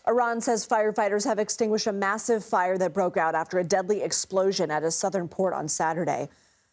Iran says firefighters have extinguished a massive fire that broke out after a deadly explosion at a southern port on Saturday.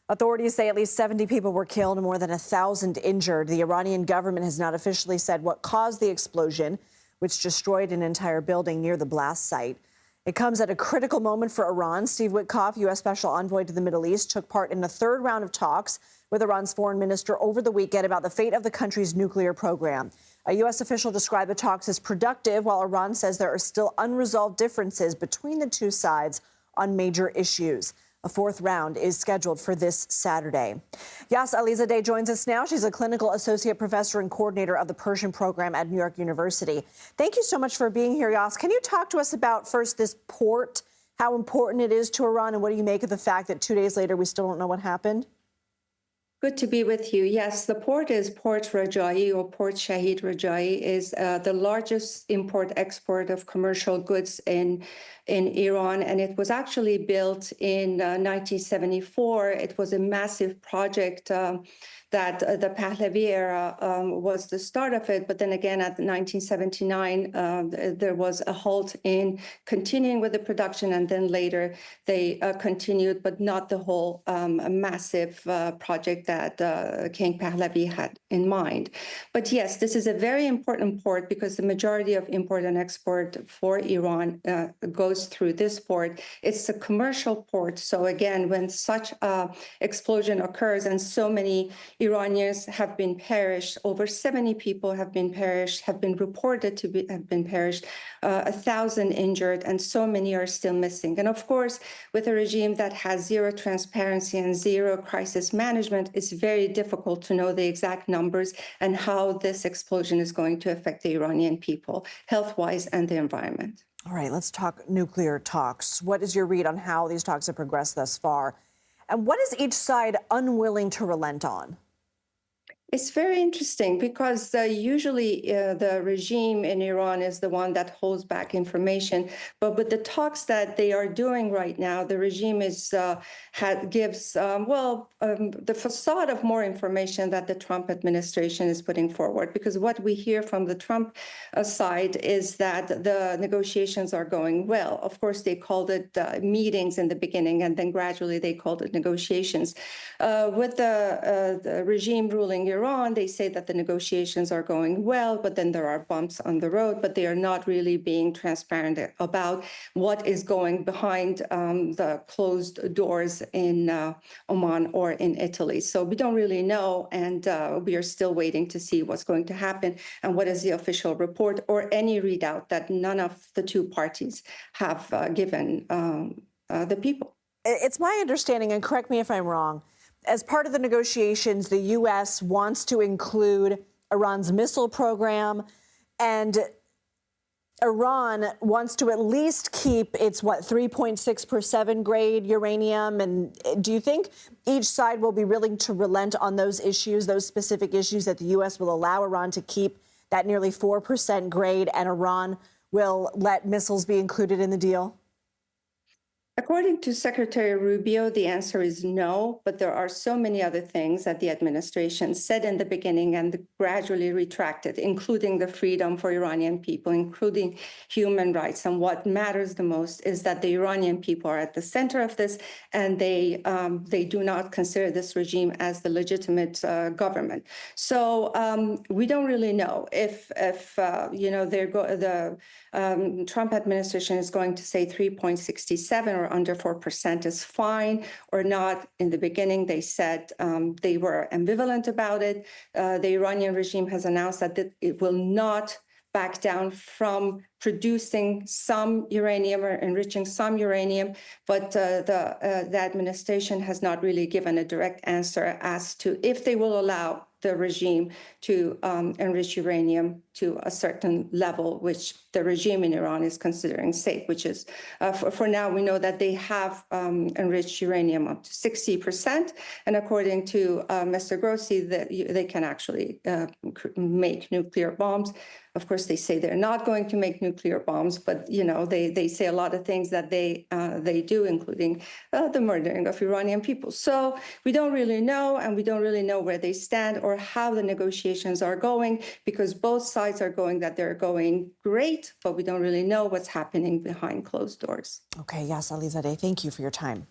Authorities say at least 70 people were killed and more than 1,000 injured. The Iranian government has not officially said what caused the explosion, which destroyed an entire building near the blast site. It comes at a critical moment for Iran. Steve Witkoff, U.S. Special Envoy to the Middle East, took part in a third round of talks with Iran's foreign minister over the weekend about the fate of the country's nuclear program. A U.S. official described the talks as productive, while Iran says there are still unresolved differences between the two sides on major issues. A fourth round is scheduled for this Saturday. Yass Alizadeh joins us now. She's a clinical associate professor and coordinator of the Persian program at New York University. Thank you so much for being here, Yass. Can you talk to us about first this port, how important it is to Iran, and what do you make of the fact that 2 days later we still don't know what happened? Good to be with you. Yes, the port is Port Raja'i, or Port Shahid Raja'i, is the largest import-export of commercial goods in Iran, and it was actually built in 1974. It was a massive project that the Pahlavi era was the start of it. But then again, at 1979, there was a halt in continuing with the production. And then later they continued, but not the whole massive project that King Pahlavi had in mind. But yes, this is a very important port because the majority of import and export for Iran goes through this port. It's a commercial port. So again, when such explosion occurs and so many Iranians have been perished, over 70 people have been reported to have been perished, 1,000 injured, and so many are still missing. And of course, with a regime that has zero transparency and zero crisis management, it's very difficult to know the exact numbers and how this explosion is going to affect the Iranian people, health-wise and the environment. All right, let's talk nuclear talks. What is your read on how these talks have progressed thus far? And what is each side unwilling to relent on? It's very interesting because usually the regime in Iran is the one that holds back information. But with the talks that they are doing right now, the regime gives the facade of more information that the Trump administration is putting forward. Because what we hear from the Trump side is that the negotiations are going well. Of course, they called it meetings in the beginning, and then gradually they called it negotiations. With the regime ruling Iran, they say that the negotiations are going well, but then there are bumps on the road, but they are not really being transparent about what is going behind the closed doors in Oman or in Italy. So we don't really know, and we are still waiting to see what's going to happen and what is the official report or any readout that none of the two parties have given the people. It's my understanding, and correct me if I'm wrong, as part of the negotiations, the U.S. wants to include Iran's missile program, and Iran wants to at least keep its, 3.6% grade uranium. And do you think each side will be willing to relent on those issues, those specific issues, that the U.S. will allow Iran to keep that nearly 4% grade, and Iran will let missiles be included in the deal? According to Secretary Rubio, the answer is no, but there are so many other things that the administration said in the beginning and gradually retracted, including the freedom for Iranian people, including human rights. And what matters the most is that the Iranian people are at the center of this, and they do not consider this regime as the legitimate government. So we don't really know if the Trump administration is going to say 3.67 or under 4% is fine or not. In the beginning, they said they were ambivalent about it. The Iranian regime has announced that it will not back down from producing some uranium or enriching some uranium, but the administration has not really given a direct answer as to if they will allow the regime to enrich uranium to a certain level, which the regime in Iran is considering safe, which is, for now, we know that they have enriched uranium up to 60%. And according to Mr. Grossi, they can actually make nuclear bombs. Of course, they say they're not going to make nuclear bombs, but they say a lot of things that they do, including the murdering of Iranian people. So we don't really know, and we don't really know where they stand or how the negotiations are going, because both sides sides are going that they're going great, but we don't really know what's happening behind closed doors. Okay, Yass Alizadeh, thank you for your time.